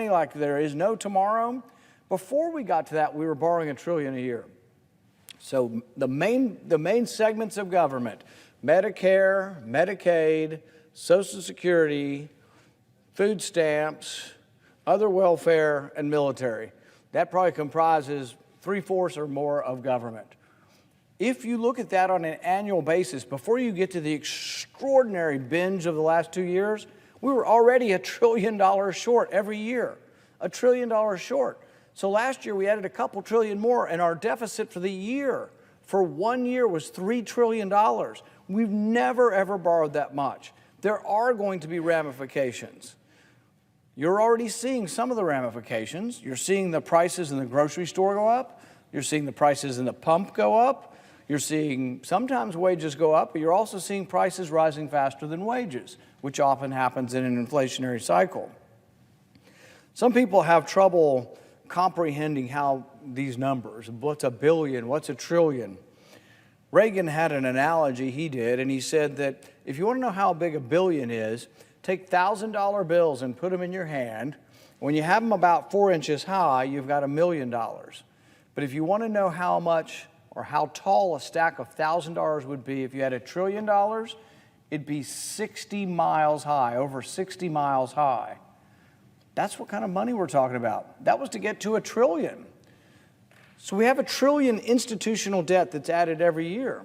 like there is no tomorrow. Before we got to that, we were borrowing $1 trillion a year. So the main segments of government, Medicare, Medicaid, Social Security, food stamps, other welfare, and military. That probably comprises 3/4 or more of government. If you look at that on an annual basis, before you get to the extraordinary binge of the last 2 years, we were already $1 trillion short every year, $1 trillion short. So last year we added a couple trillion more, and our deficit for the year, for 1 year, was $3 trillion. We've never, ever borrowed that much. There are going to be ramifications. You're already seeing some of the ramifications. You're seeing the prices in the grocery store go up. You're seeing the prices in the pump go up. You're seeing sometimes wages go up, but you're also seeing prices rising faster than wages, which often happens in an inflationary cycle. Some people have trouble comprehending how these numbers, what's a billion, what's a trillion. Reagan had an analogy he did, and he said that if you want to know how big a billion is, take $1,000 bills and put them in your hand. When you have them about 4 inches high, you've got $1 million. But if you want to know how much or how tall a stack of $1,000 would be if you had $1 trillion, it'd be 60 miles high, over 60 miles high. That's what kind of money we're talking about. That was to get to $1 trillion. So we have $1 trillion institutional debt that's added every year.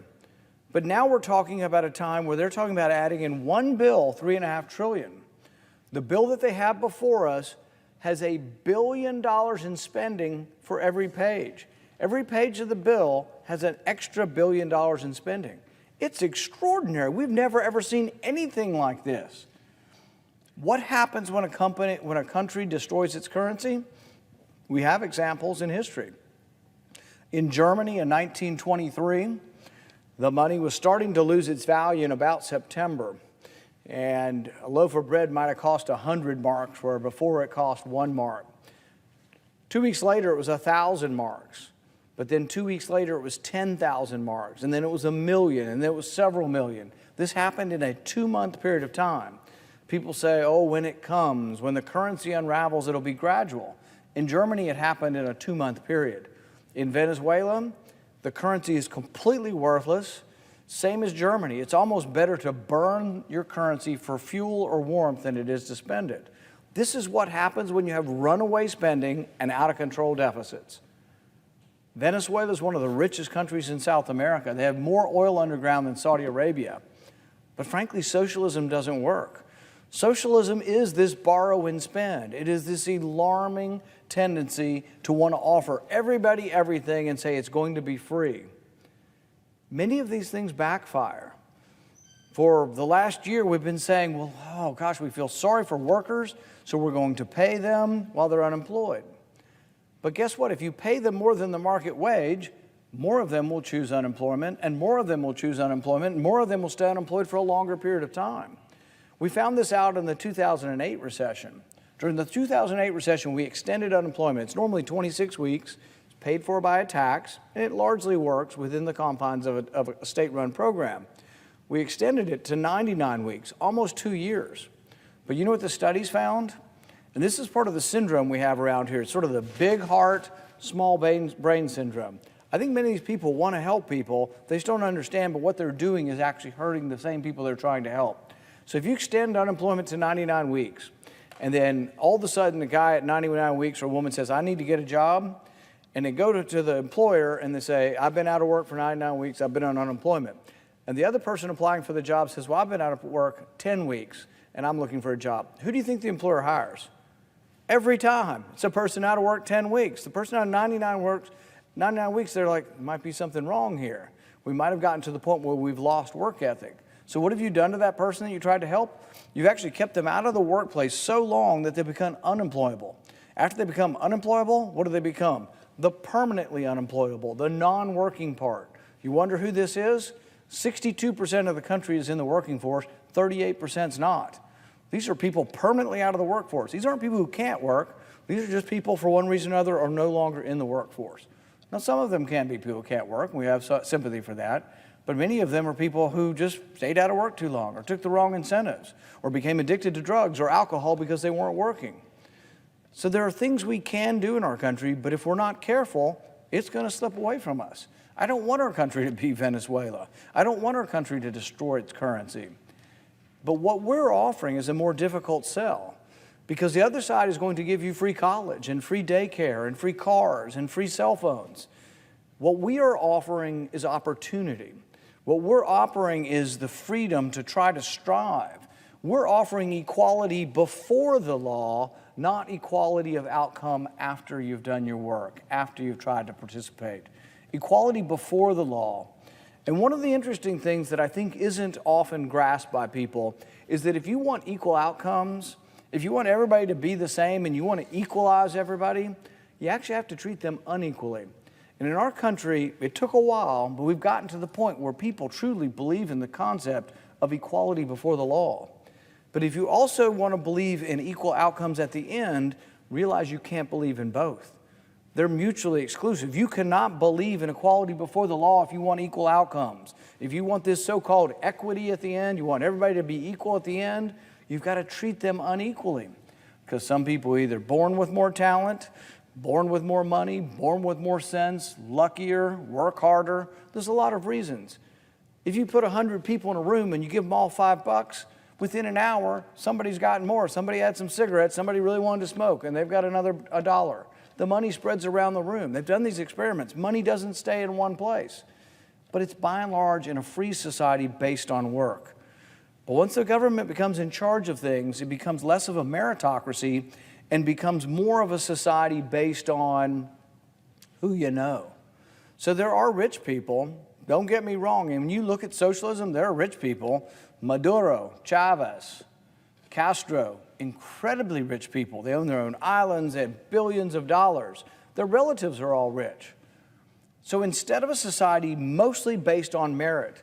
But now we're talking about a time where they're talking about adding in one bill $3.5 trillion. The bill that they have before us has $1 billion in spending for every page. Every page of the bill has an extra $1 billion in spending. It's extraordinary. We've never ever seen anything like this. What happens when a country destroys its currency? We have examples in history. In Germany in 1923, the money was starting to lose its value in about September. And a loaf of bread might have cost 100 marks, where before it cost 1 mark. 2 weeks later, it was 1,000 marks. But then 2 weeks later, it was 10,000 marks. And then it was 1 million, and then it was several million. This happened in a 2-month period of time. People say, oh, when it comes, when the currency unravels, it'll be gradual. In Germany, it happened in a 2-month period. In Venezuela, the currency is completely worthless. Same as Germany. It's almost better to burn your currency for fuel or warmth than it is to spend it. This is what happens when you have runaway spending and out-of-control deficits. Venezuela is one of the richest countries in South America. They have more oil underground than Saudi Arabia. But frankly, socialism doesn't work. Socialism is this borrow and spend. It is this alarming tendency to want to offer everybody everything and say it's going to be free. Many of these things backfire. For the last year, we've been saying, well, oh gosh, we feel sorry for workers, so we're going to pay them while they're unemployed. But guess what? If you pay them more than the market wage, more of them will choose unemployment, and more of them will choose unemployment, and more of them will stay unemployed for a longer period of time. We found this out in the 2008 recession. During the 2008 recession, we extended unemployment. It's normally 26 weeks. It's paid for by a tax, and it largely works within the confines of a state-run program. We extended it to 99 weeks, almost 2 years. But you know what the studies found? And this is part of the syndrome we have around here. It's sort of the big heart, small brain syndrome. I think many of these people want to help people. They just don't understand, but what they're doing is actually hurting the same people they're trying to help. So if you extend unemployment to 99 weeks, and then all of a sudden the guy at 99 weeks or a woman says, I need to get a job, and they go to the employer and they say, I've been out of work for 99 weeks, I've been on unemployment. And the other person applying for the job says, well, I've been out of work 10 weeks, and I'm looking for a job. Who do you think the employer hires? Every time. It's a person out of work 10 weeks. The person out of 99 weeks, they're like, there might be something wrong here. We might have gotten to the point where we've lost work ethic. So what have you done to that person that you tried to help? You've actually kept them out of the workplace so long that they become unemployable. After they become unemployable, what do they become? The permanently unemployable, the non-working part. You wonder who this is? 62% of the country is in the working force, 38% is not. These are people permanently out of the workforce. These aren't people who can't work. These are just people, for one reason or another, are no longer in the workforce. Now, some of them can be people who can't work, and we have sympathy for that. But many of them are people who just stayed out of work too long, or took the wrong incentives, or became addicted to drugs or alcohol because they weren't working. So there are things we can do in our country, but if we're not careful, it's going to slip away from us. I don't want our country to be Venezuela. I don't want our country to destroy its currency. But what we're offering is a more difficult sell, because the other side is going to give you free college and free daycare and free cars and free cell phones. What we are offering is opportunity. What we're offering is the freedom to try to strive. We're offering equality before the law, not equality of outcome after you've done your work, after you've tried to participate. Equality before the law. And one of the interesting things that I think isn't often grasped by people is that if you want equal outcomes, if you want everybody to be the same and you want to equalize everybody, you actually have to treat them unequally. And in our country, it took a while, but we've gotten to the point where people truly believe in the concept of equality before the law. But if you also want to believe in equal outcomes at the end, realize you can't believe in both. They're mutually exclusive. You cannot believe in equality before the law if you want equal outcomes. If you want this so-called equity at the end, you want everybody to be equal at the end, you've got to treat them unequally. Because some people are either born with more talent, born with more money, born with more sense, luckier, work harder. There's a lot of reasons. If you put 100 people in a room and you give them all $5, within an hour, somebody's gotten more. Somebody had some cigarettes, somebody really wanted to smoke, and they've got another $1. The money spreads around the room. They've done these experiments. Money doesn't stay in one place. But it's by and large in a free society based on work. But once the government becomes in charge of things, it becomes less of a meritocracy and becomes more of a society based on who you know. So there are rich people, don't get me wrong, and when you look at socialism, there are rich people. Maduro, Chavez, Castro, incredibly rich people. They own their own islands, they have billions of dollars. Their relatives are all rich. So instead of a society mostly based on merit,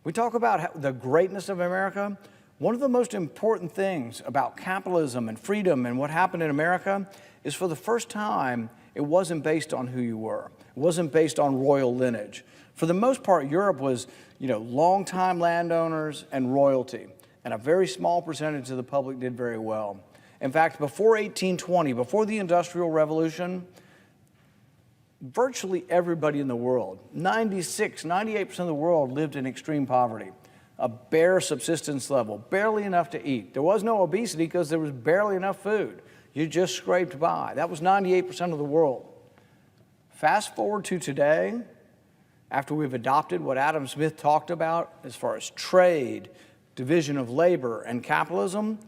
we talk about the greatness of America. One of the most important things about capitalism and freedom and what happened in America is for the first time, it wasn't based on who you were. It wasn't based on royal lineage. For the most part, Europe was, long-time landowners and royalty, and a very small percentage of the public did very well. In fact, before 1820, before the Industrial Revolution, virtually everybody in the world, 98% of the world lived in extreme poverty, a bare subsistence level, barely enough to eat. There was no obesity because there was barely enough food. You just scraped by. That was 98% of the world. Fast forward to today, after we've adopted what Adam Smith talked about as far as trade, division of labor, and capitalism,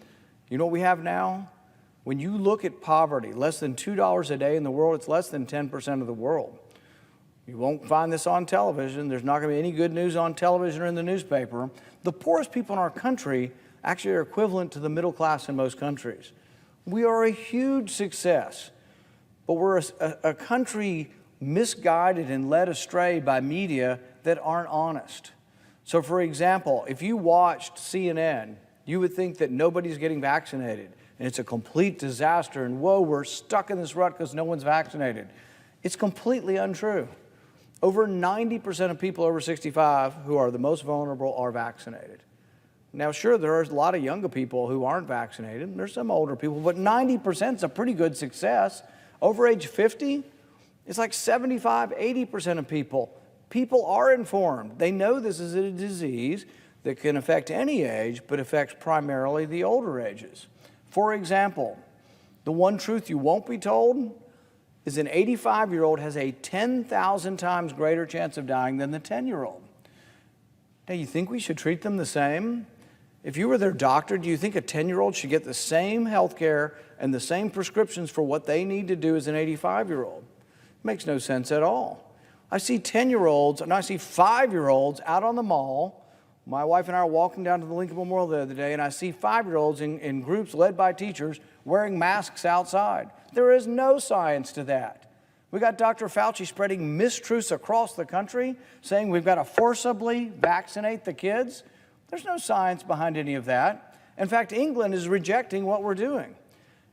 you know what we have now? When you look at poverty, less than $2 a day in the world, it's less than 10% of the world. You won't find this on television. There's not going to be any good news on television or in the newspaper. The poorest people in our country actually are equivalent to the middle class in most countries. We are a huge success, but we're a country misguided and led astray by media that aren't honest. So for example, if you watched CNN, you would think that nobody's getting vaccinated and it's a complete disaster and whoa, we're stuck in this rut because no one's vaccinated. It's completely untrue. Over 90% of people over 65 who are the most vulnerable are vaccinated. Now, sure, there are a lot of younger people who aren't vaccinated. There's some older people, but 90% is a pretty good success. Over age 50, it's like 75, 80% of people. People are informed. They know this is a disease that can affect any age, but affects primarily the older ages. For example, the one truth you won't be told is an 85-year-old has a 10,000 times greater chance of dying than the 10-year-old. Now, you think we should treat them the same? If you were their doctor, do you think a 10-year-old should get the same health care and the same prescriptions for what they need to do as an 85-year-old? Makes no sense at all. I see 10-year-olds and I see 5-year-olds out on the mall. My wife and I are walking down to the Lincoln Memorial the other day, and I see 5-year-olds in groups led by teachers wearing masks outside. There is no science to that. We got Dr. Fauci spreading mistruths across the country, saying we've got to forcibly vaccinate the kids. There's no science behind any of that. In fact, England is rejecting what we're doing.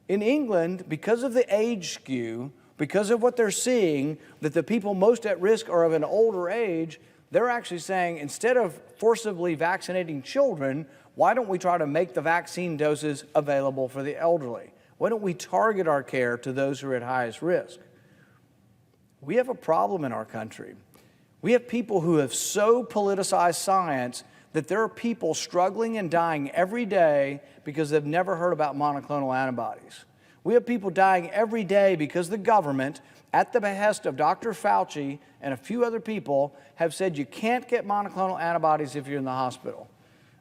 In England, because of the age skew, because of what they're seeing, that the people most at risk are of an older age, they're actually saying, instead of forcibly vaccinating children, why don't we try to make the vaccine doses available for the elderly? Why don't we target our care to those who are at highest risk? We have a problem in our country. We have people who have so politicized science that there are people struggling and dying every day because they've never heard about monoclonal antibodies. We have people dying every day because the government, at the behest of Dr. Fauci and a few other people, have said you can't get monoclonal antibodies if you're in the hospital.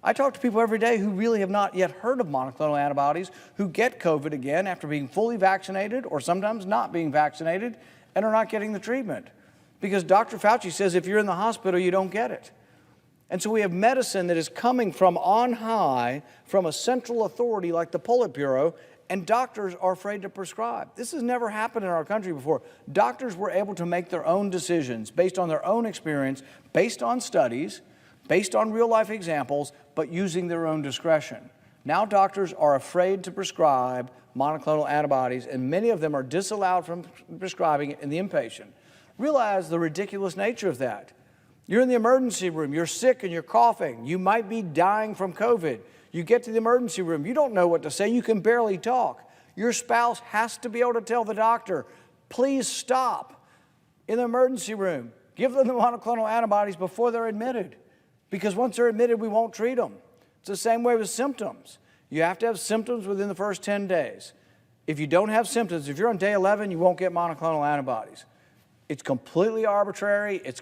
I talk to people every day who really have not yet heard of monoclonal antibodies, who get COVID again after being fully vaccinated or sometimes not being vaccinated and are not getting the treatment. Because Dr. Fauci says if you're in the hospital, you don't get it. And so we have medicine that is coming from on high, from a central authority like the Politburo, and doctors are afraid to prescribe. This has never happened in our country before. Doctors were able to make their own decisions based on their own experience, based on studies, based on real-life examples, but using their own discretion. Now doctors are afraid to prescribe monoclonal antibodies, and many of them are disallowed from prescribing it in the inpatient. Realize the ridiculous nature of that. You're in the emergency room, you're sick and you're coughing, you might be dying from COVID. You get to the emergency room, you don't know what to say, you can barely talk. Your spouse has to be able to tell the doctor, please stop in the emergency room. Give them the monoclonal antibodies before they're admitted. Because once they're admitted, we won't treat them. It's the same way with symptoms. You have to have symptoms within the first 10 days. If you don't have symptoms, if you're on day 11, you won't get monoclonal antibodies. It's completely arbitrary. It's